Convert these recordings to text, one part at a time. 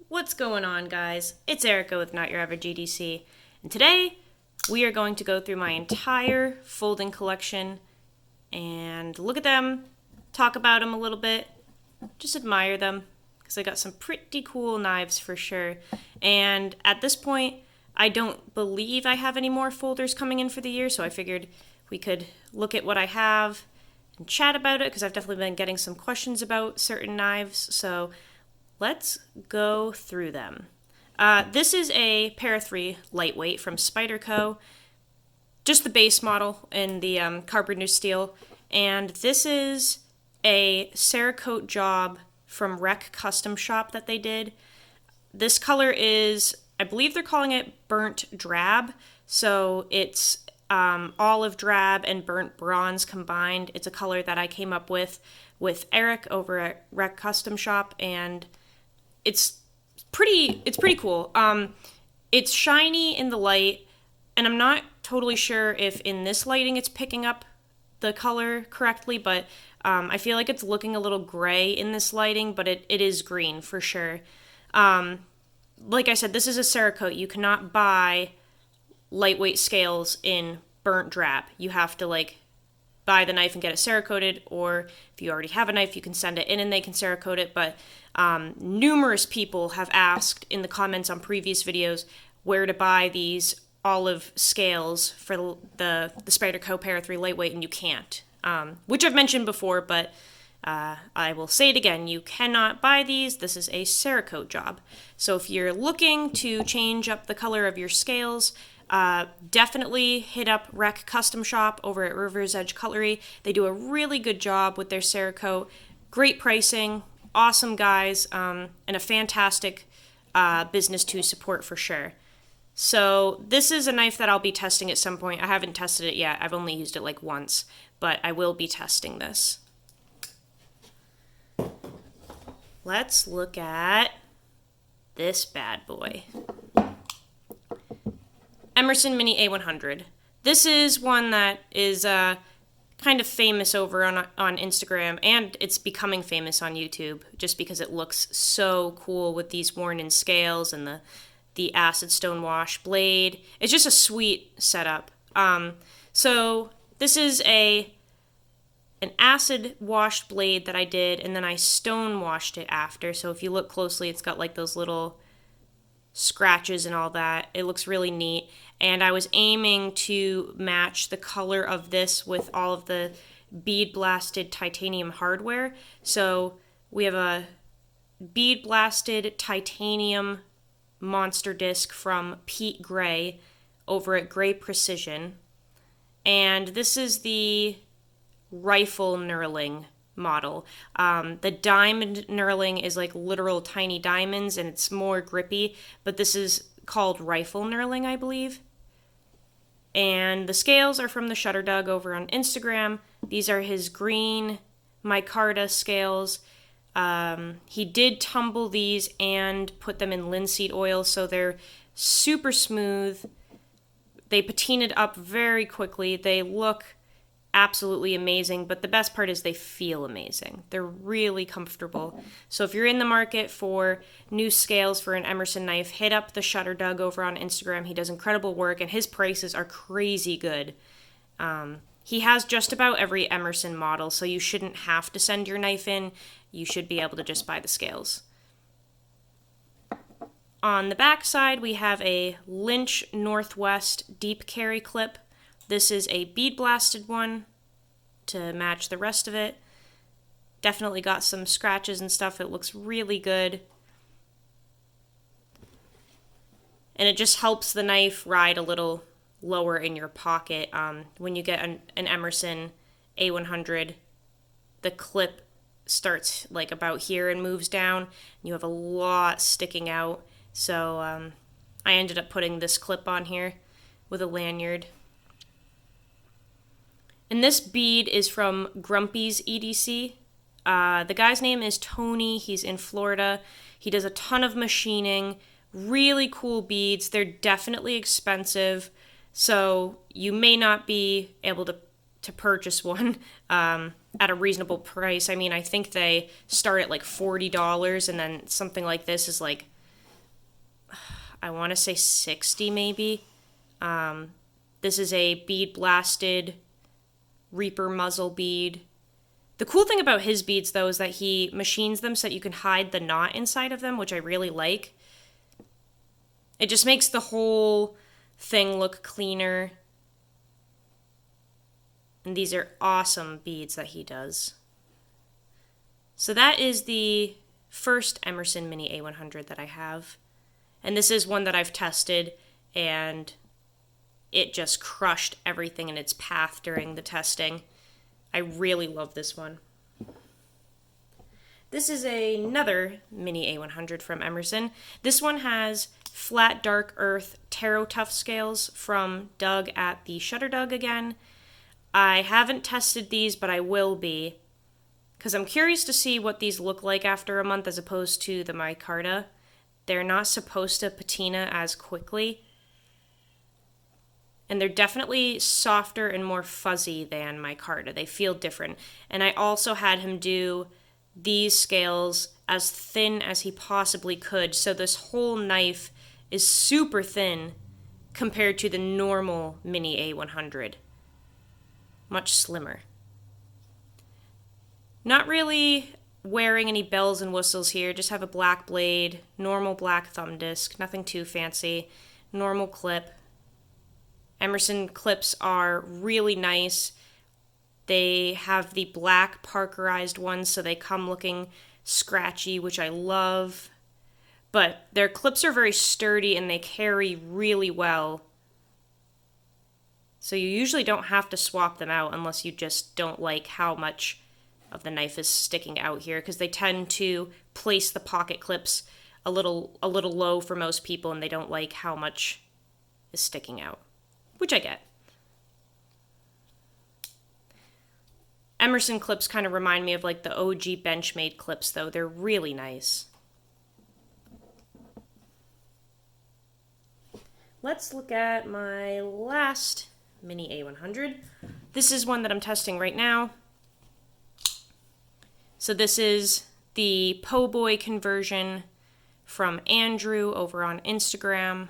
What's going on, guys? It's Erica with Not Your Average GDC, and today we are going to go through my entire folding collection and look at them, talk about them a little bit, just admire them, because I got some pretty cool knives for sure. And at this point, I don't believe I have any more folders coming in for the year, so I figured we could look at what I have and chat about it, because I've definitely been getting some questions about certain knives, so let's go through them. This is a Para 3 lightweight from Spyderco, just the base model in the carbon steel, and this is a Cerakote job from Rec Custom Shop that they did. This color is, I believe they're calling it burnt drab, so it's olive drab and burnt bronze combined. It's a color that I came up with Eric over at Rec Custom Shop, and it's pretty cool. It's shiny in the light, and I'm not totally sure if in this lighting it's picking up the color correctly, but I feel like it's looking a little gray in this lighting, but it is green for sure. Like I said, this is a Cerakote. You cannot buy lightweight scales in burnt drab. You have to buy the knife and get it Cerakoted, or if you already have a knife, you can send it in and they can Cerakote it. But numerous people have asked in the comments on previous videos where to buy these olive scales for the Spyderco Para 3 lightweight, and you can't, which I've mentioned before, but I will say it again, you cannot buy these. This is a Cerakote job. So if you're looking to change up the color of your scales, definitely hit up Rec Custom Shop over at River's Edge Cutlery. They do a really good job with their Cerakote. Great pricing, awesome guys, and a fantastic business to support for sure. So this is a knife that I'll be testing at some point. I haven't tested it yet. I've only used it once, but I will be testing this. Let's look at this bad boy. Emerson Mini A100. This is one that is kind of famous over on Instagram, and it's becoming famous on YouTube just because it looks so cool with these worn-in scales and the acid stone wash blade. It's just a sweet setup. So this is an acid washed blade that I did, and then I stone washed it after. So if you look closely, it's got those little scratches and all that. It looks really neat. And I was aiming to match the color of this with all of the bead blasted titanium hardware. So we have a bead blasted titanium monster disc from Pete Gray over at Gray Precision. And this is the rifle knurling model. The diamond knurling is literal tiny diamonds, and it's more grippy, but this is called rifle knurling, I believe. And the scales are from the Shutter Dug over on Instagram. These are his green micarta scales. He did tumble these and put them in linseed oil, so they're super smooth. They patinaed up very quickly. They look absolutely amazing, but the best part is they feel amazing. They're really comfortable. So if you're in the market for new scales for an Emerson knife, hit up the Shutter Dug over on Instagram. He does incredible work, and his prices are crazy good. He has just about every Emerson model, so you shouldn't have to send your knife in. You should be able to just buy the scales. On the back side, we have a Lynch Northwest deep carry clip. This is a bead blasted one to match the rest of it. Definitely got some scratches and stuff. It looks really good. And it just helps the knife ride a little lower in your pocket. When you get an Emerson A100, the clip starts about here and moves down. You have a lot sticking out. So I ended up putting this clip on here with a lanyard. And this bead is from Grumpy's EDC. The guy's name is Tony. He's in Florida. He does a ton of machining. Really cool beads. They're definitely expensive, so you may not be able to purchase one at a reasonable price. I mean, I think they start at $40, and then something like this is I want to say 60 maybe. This is a bead blasted Reaper muzzle bead. The cool thing about his beads, though, is that he machines them so that you can hide the knot inside of them, which I really like. It just makes the whole thing look cleaner. And these are awesome beads that he does. So that is the first Emerson Mini A100 that I have. And this is one that I've tested, and it just crushed everything in its path during the testing. I really love this one. This is another Mini A100 from Emerson. This one has flat dark earth Taro Tough scales from Doug at the Shutter Dug again. I haven't tested these, but I will be, because I'm curious to see what these look like after a month as opposed to the micarta. They're not supposed to patina as quickly, and they're definitely softer and more fuzzy than micarta. They feel different. And I also had him do these scales as thin as he possibly could, so this whole knife is super thin compared to the normal Mini A100. Much slimmer. Not really wearing any bells and whistles here, just have a black blade, normal black thumb disc, nothing too fancy, normal clip. Emerson clips are really nice. They have the black parkerized ones, so they come looking scratchy, which I love. But their clips are very sturdy and they carry really well. So you usually don't have to swap them out unless you just don't like how much of the knife is sticking out here, because they tend to place the pocket clips a little low for most people, and they don't like how much is sticking out, which I get. Emerson clips kind of remind me of like the OG Benchmade clips, though. They're really nice. Let's look at my last Mini A100. This is one that I'm testing right now. So this is the Po' Boy conversion from Andrew over on Instagram.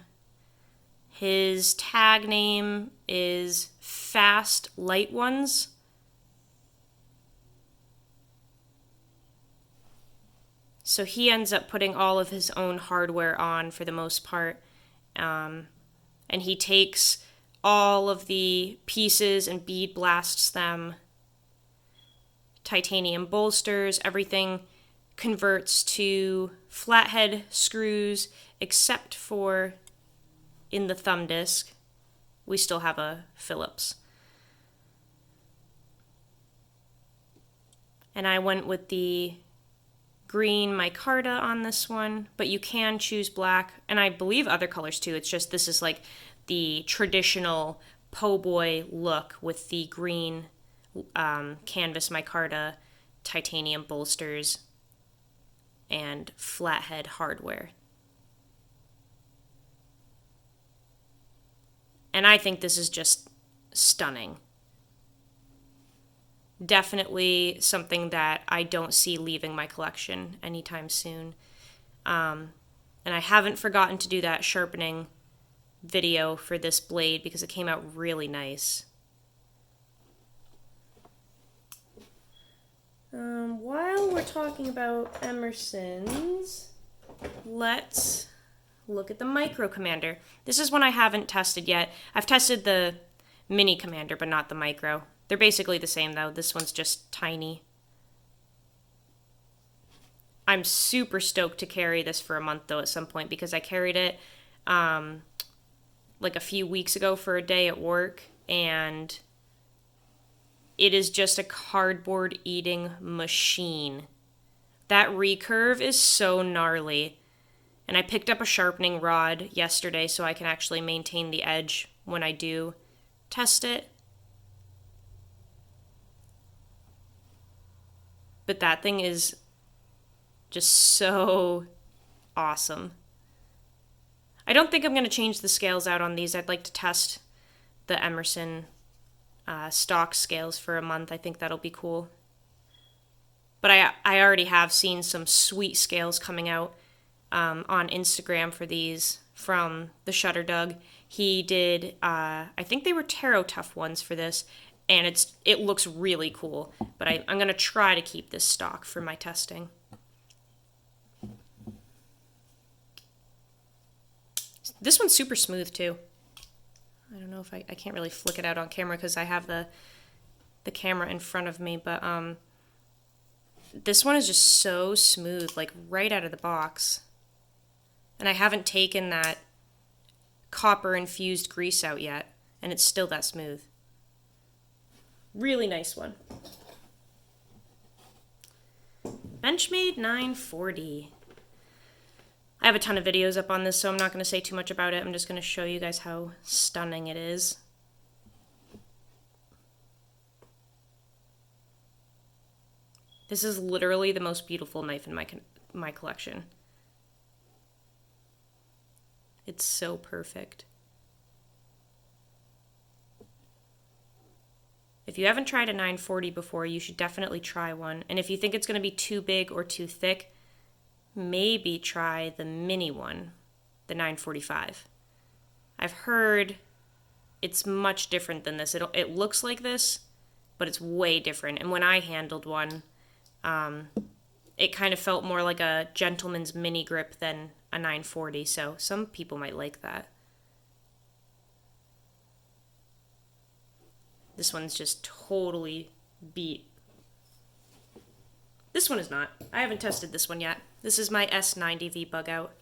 His tag name is Fast Light Ones. So he ends up putting all of his own hardware on for the most part. And he takes all of the pieces and bead blasts them. Titanium bolsters, everything converts to flathead screws except for in the thumb disc. We still have a Phillips. And I went with the green micarta on this one, but you can choose black, and I believe other colors too. It's just this is like the traditional Po' Boy look with the green canvas micarta, titanium bolsters, and flathead hardware. And I think this is just stunning. Definitely something that I don't see leaving my collection anytime soon. And I haven't forgotten to do that sharpening video for this blade because it came out really nice. While we're talking about Emerson's, let's look at the Micro Commander. This is one I haven't tested yet. I've tested the Mini Commander, but not the Micro. They're basically the same, though. This one's just tiny. I'm super stoked to carry this for a month, though, at some point, because I carried it like a few weeks ago for a day at work, and it is just a cardboard eating machine. That recurve is so gnarly. And I picked up a sharpening rod yesterday so I can actually maintain the edge when I do test it. But that thing is just so awesome. I don't think I'm going to change the scales out on these. I'd like to test the Emerson stock scales for a month. I think that'll be cool. But I already have seen some sweet scales coming out on Instagram for these from the Shutter Dug. He did, I think they were Tarot Tough ones for this, and it looks really cool. But I'm going to try to keep this stock for my testing. This one's super smooth too. I don't know if I can't really flick it out on camera because I have the camera in front of me, but this one is just so smooth, like right out of the box. And I haven't taken that copper infused grease out yet, and it's still that smooth. Really nice one. Benchmade 940. I have a ton of videos up on this, so I'm not going to say too much about it. I'm just going to show you guys how stunning it is. This is literally the most beautiful knife in my collection. It's so perfect. If you haven't tried a 940 before, you should definitely try one. And if you think it's going to be too big or too thick, maybe try the mini one, the 945. I've heard it's much different than this. It looks like this, but it's way different. And when I handled one, it kind of felt more like a gentleman's mini grip than a 940, so some people might like that. This one's just totally beat. This one is not. I haven't tested this one yet. This is my S90V bug out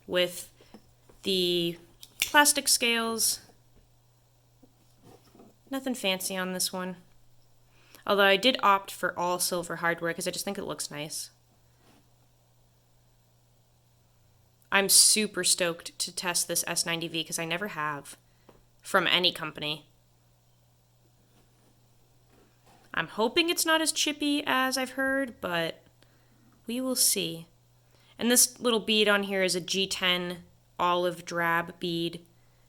with the plastic scales. Nothing fancy on this one. Although I did opt for all silver hardware because I just think it looks nice. I'm super stoked to test this S90V because I never have from any company. I'm hoping it's not as chippy as I've heard, but we will see. And this little bead on here is a G10 olive drab bead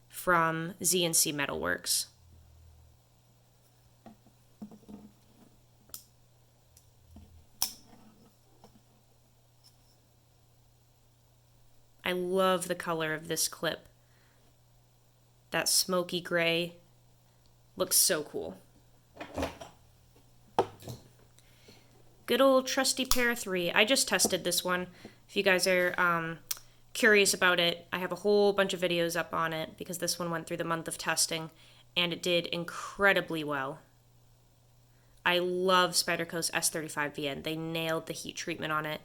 from Z&C Metalworks. I love the color of this clip. That smoky gray looks so cool. Good old trusty Para 3. I just tested this one. If you guys are curious about it, I have a whole bunch of videos up on it because this one went through the month of testing and it did incredibly well. I love Spyderco's S35VN. They nailed the heat treatment on it.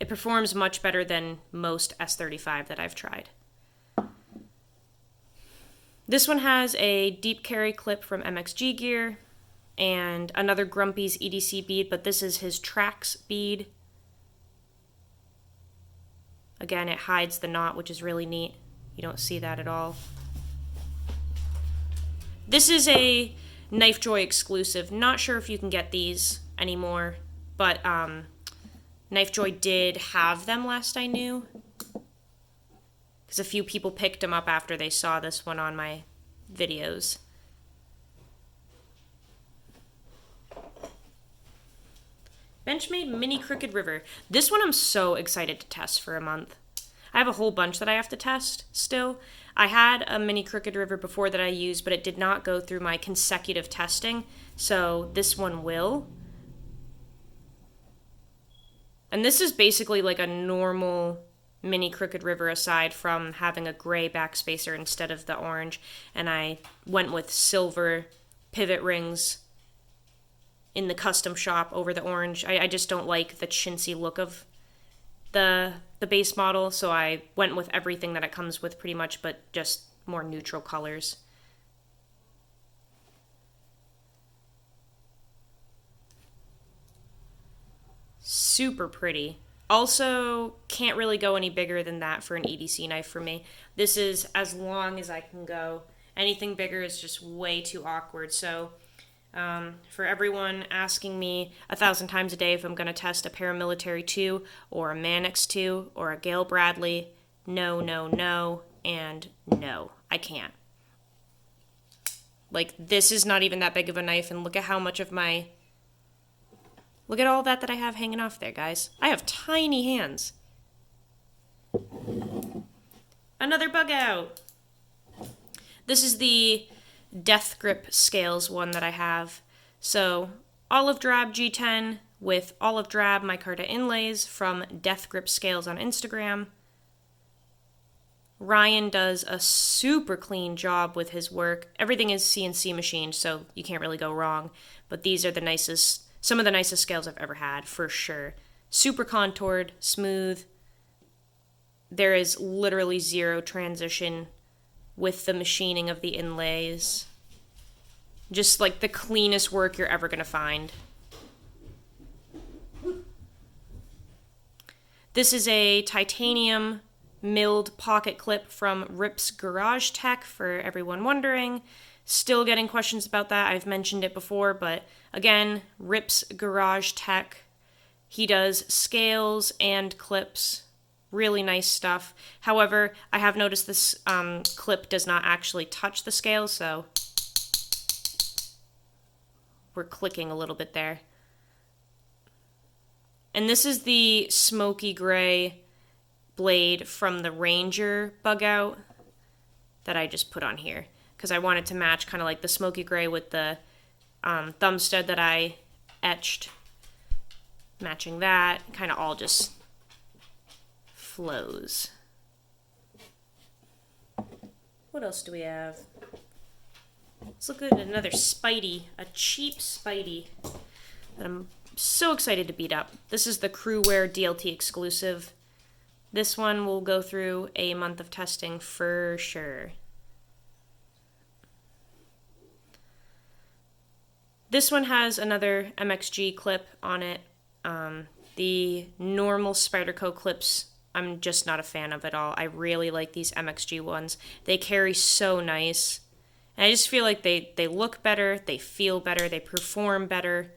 It performs much better than most S35 that I've tried. This one has a deep carry clip from MXG Gear and another Grumpy's EDC bead, but this is his Trax bead. Again, it hides the knot, which is really neat. You don't see that at all. This is a Knife Joy exclusive. Not sure if you can get these anymore, but Knife Joy did have them last I knew, because a few people picked them up after they saw this one on my videos. Benchmade Mini Crooked River. This one I'm so excited to test for a month. I have a whole bunch that I have to test still. I had a Mini Crooked River before that I used, but it did not go through my consecutive testing, so this one will. And this is basically like a normal Mini Crooked River aside from having a gray backspacer instead of the orange. And I went with silver pivot rings in the custom shop over the orange. I just don't like the chintzy look of the base model, so I went with everything that it comes with pretty much, but just more neutral colors. Super pretty. Also, can't really go any bigger than that for an EDC knife for me. This is as long as I can go. Anything bigger is just way too awkward. So for everyone asking me 1,000 times a day if I'm going to test a Paramilitary 2 or a Mannix 2 or a Gale Bradley, no, no, no, and no, I can't. Like, this is not even that big of a knife, and look at how much of my... Look at all that I have hanging off there, guys. I have tiny hands. Another bug out. This is the Death Grip Scales one that I have. So, olive drab G10 with olive drab micarta inlays from Death Grip Scales on Instagram. Ryan does a super clean job with his work. Everything is CNC machined, so you can't really go wrong. But these are some of the nicest scales I've ever had, for sure. Super contoured, smooth. There is literally zero transition with the machining of the inlays. Just like the cleanest work you're ever going to find. This is a titanium milled pocket clip from Rip's Garage Tech, for everyone wondering. Still getting questions about that. I've mentioned it before, but again, Rip's Garage Tech. He does scales and clips. Really nice stuff. However, I have noticed this clip does not actually touch the scale, so we're clicking a little bit there. And this is the smoky gray blade from the Ranger bug out that I just put on here because I wanted to match kind of like the smoky gray with the thumb stud that I etched. Matching that, kind of all just flows. What else do we have? Let's look at another Spidey, a cheap Spidey that I'm so excited to beat up. This is the Crewwear DLT exclusive. This one will go through a month of testing for sure. This one has another MXG clip on it. The normal Spyderco clips, I'm just not a fan of at all. I really like these MXG ones. They carry so nice. And I just feel like they look better, they feel better, they perform better.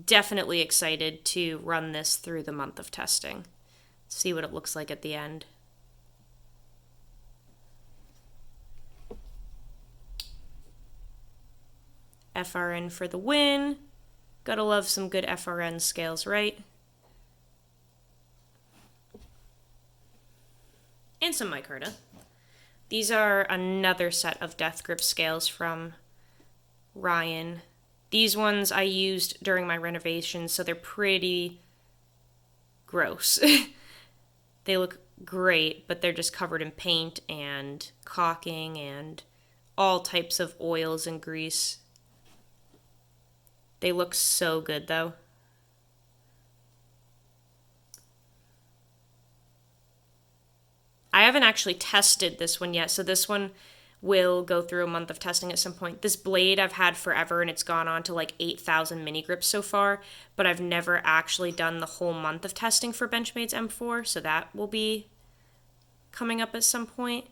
Definitely excited to run this through the month of testing. See what it looks like at the end. FRN for the win. Gotta love some good FRN scales, right? And some micarta. These are another set of Death Grip scales from Ryan. These ones I used during my renovations, so they're pretty gross. They look great, but they're just covered in paint and caulking and all types of oils and grease. They look so good, though. I haven't actually tested this one yet, so this one will go through a month of testing at some point. This blade I've had forever, and it's gone on to like 8,000 mini grips so far, but I've never actually done the whole month of testing for Benchmade's M4, so that will be coming up at some point.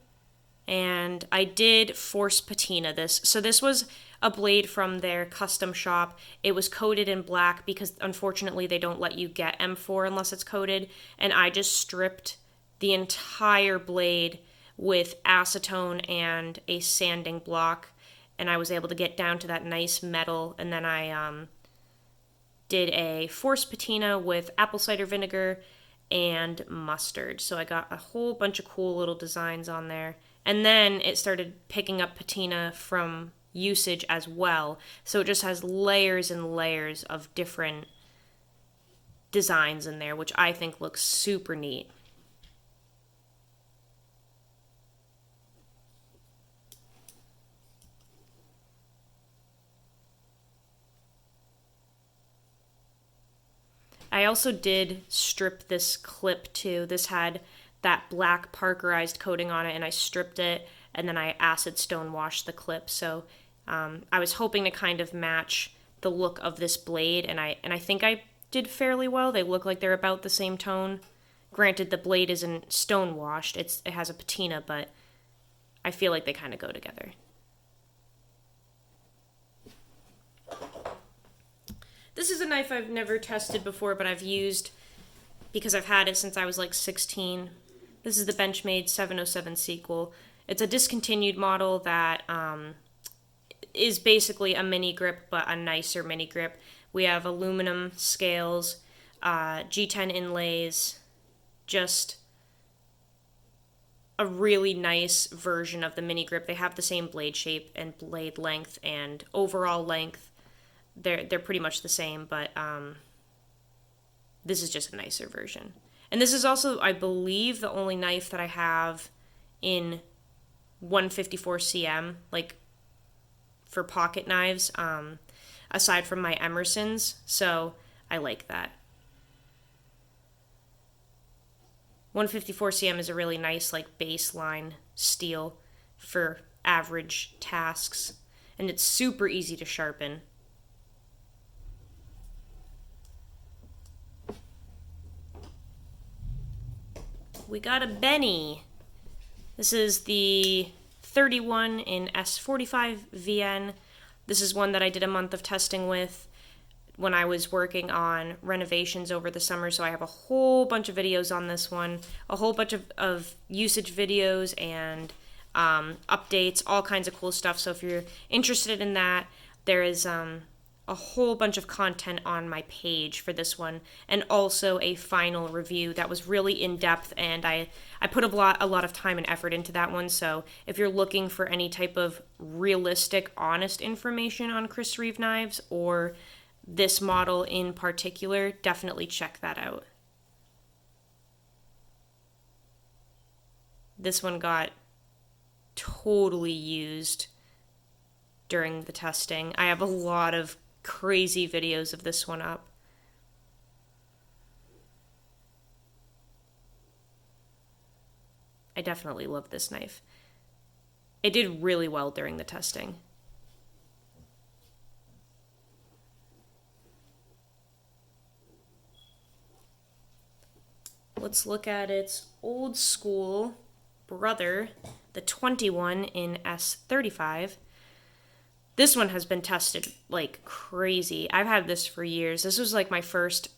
And I did force patina this. So this was a blade from their custom shop. It was coated in black because unfortunately they don't let you get M4 unless it's coated, and I just stripped the entire blade with acetone and a sanding block, and I was able to get down to that nice metal. And then I did a force patina with apple cider vinegar and mustard. So I got a whole bunch of cool little designs on there. And then it started picking up patina from usage as well. So it just has layers and layers of different designs in there, which I think looks super neat. I also did strip this clip too. This had that black parkerized coating on it, and I stripped it, and then I acid stone washed the clip. So I was hoping to kind of match the look of this blade, and I think I did fairly well. They look like they're about the same tone. Granted, the blade isn't stone washed. It has a patina, but I feel like they kind of go together. This is a knife I've never tested before, but I've used because I've had it since I was like 16. This is the Benchmade 707 sequel. It's a discontinued model that is basically a mini grip, but a nicer mini grip. We have aluminum scales. G10 inlays, just a really nice version of the mini grip. They have the same blade shape and blade length and overall length. They're pretty much the same, but this is just a nicer version. And this is also, I believe, the only knife that I have in 154 cm, like for pocket knives, aside from my Emersons. So I like that. 154 cm is a really nice like baseline steel for average tasks, and it's super easy to sharpen. We got a Benny. This is the 31 in S45 VN. This is one that I did a month of testing with when I was working on renovations over the summer, so I have a whole bunch of videos on this one, a whole bunch of usage videos and updates, all kinds of cool stuff. So if you're interested in that, there is a whole bunch of content on my page for this one, and also a final review that was really in-depth, and I put a lot of time and effort into that one. So if you're looking for any type of realistic, honest information on Reeve Knives or this model in particular, definitely check that out. This one got totally used during the testing. I have a lot of crazy videos of this one up. I definitely love this knife. It did really well during the testing. Let's look at its old school brother, the 21 in S35. This one has been tested like crazy. I've had this for years. This was like my first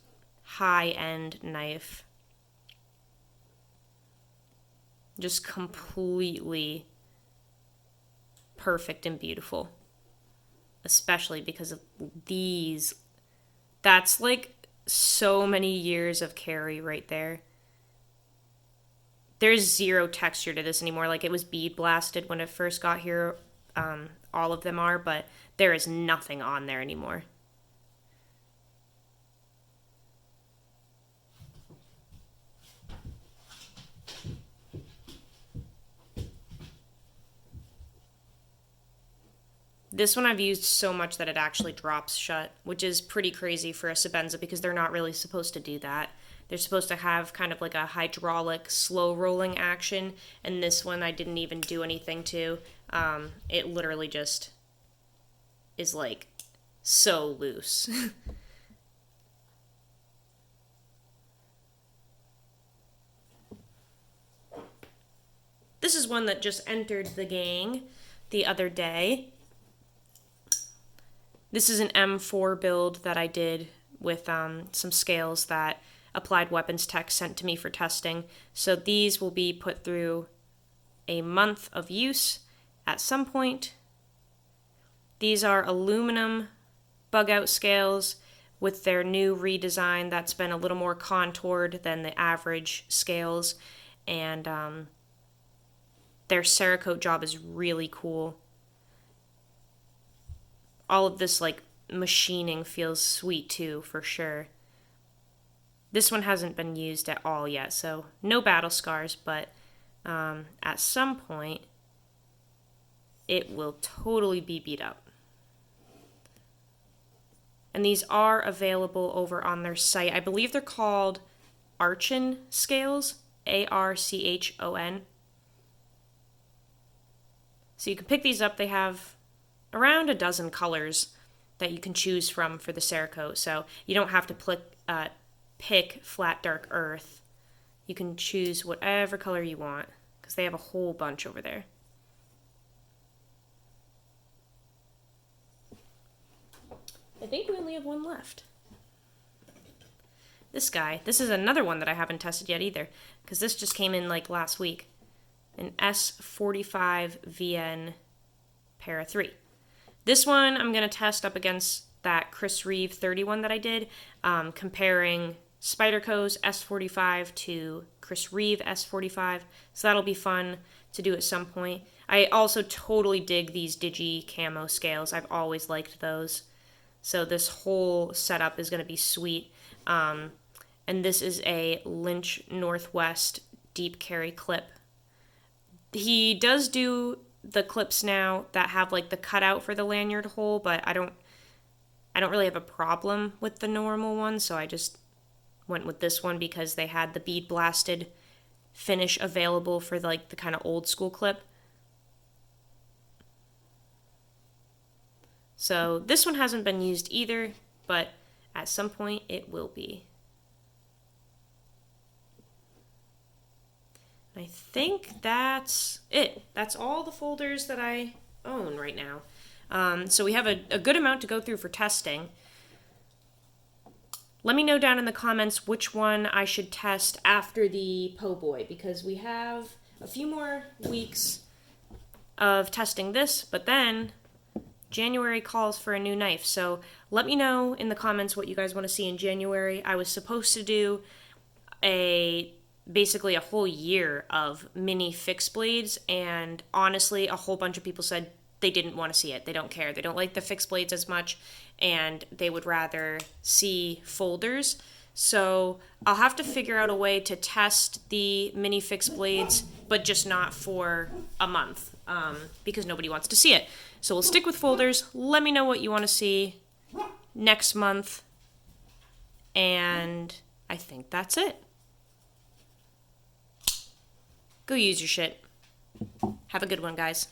high-end knife. Just completely perfect and beautiful. Especially because of these. That's like so many years of carry right there. There's zero texture to this anymore. Like, it was bead blasted when it first got here. All of them are, but there is nothing on there anymore. This one I've used so much that it actually drops shut, which is pretty crazy for a Sebenza because they're not really supposed to do that. They're supposed to have kind of like a hydraulic slow rolling action, and this one I didn't even do anything to. It literally just is like so loose. This is one that just entered the gang the other day. This is an M4 build that I did with some scales that Applied Weapons Tech sent to me for testing. So these will be put through a month of use at some point. These are aluminum bug-out scales with their new redesign that's been a little more contoured than the average scales. And their Cerakote job is really cool. All of this like machining feels sweet too, for sure. This one hasn't been used at all yet, so no battle scars, but at some point it will totally be beat up. And these are available over on their site. I believe they're called Archon scales, Archon. So you can pick these up. They have around a dozen colors that you can choose from for the Cerakote, so you don't have to pick flat dark earth. You can choose whatever color you want because they have a whole bunch over there. I think we only have one left. This guy, this is another one that I haven't tested yet either because this just came in like last week. An S45 VN Para 3. This one I'm going to test up against that Reeve 31 that I did, comparing Spyderco's S45 to Chris Reeve S45. So that'll be fun to do at some point. I also totally dig these Digi camo scales. I've always liked those. So this whole setup is going to be sweet. And this is a Lynch Northwest deep carry clip. He does do the clips now that have like the cutout for the lanyard hole, but I don't really have a problem with the normal one, so I just went with this one because they had the bead blasted finish available for like the kind of old school clip. So this one hasn't been used either, but at some point it will be. I think that's it. That's all the folders that I own right now. So we have a good amount to go through for testing. Let me know down in the comments which one I should test after the Po' Boy, because we have a few more weeks of testing this, but then January calls for a new knife. So let me know in the comments what you guys want to see in January. I was supposed to do basically a whole year of mini fixed blades, and honestly a whole bunch of people said they didn't want to see it. They don't care. They don't like the fixed blades as much, and they would rather see folders. So I'll have to figure out a way to test the mini fixed blades, but just not for a month, because nobody wants to see it. So we'll stick with folders. Let me know what you want to see next month, and I think that's it. Go use your shit. Have a good one, guys.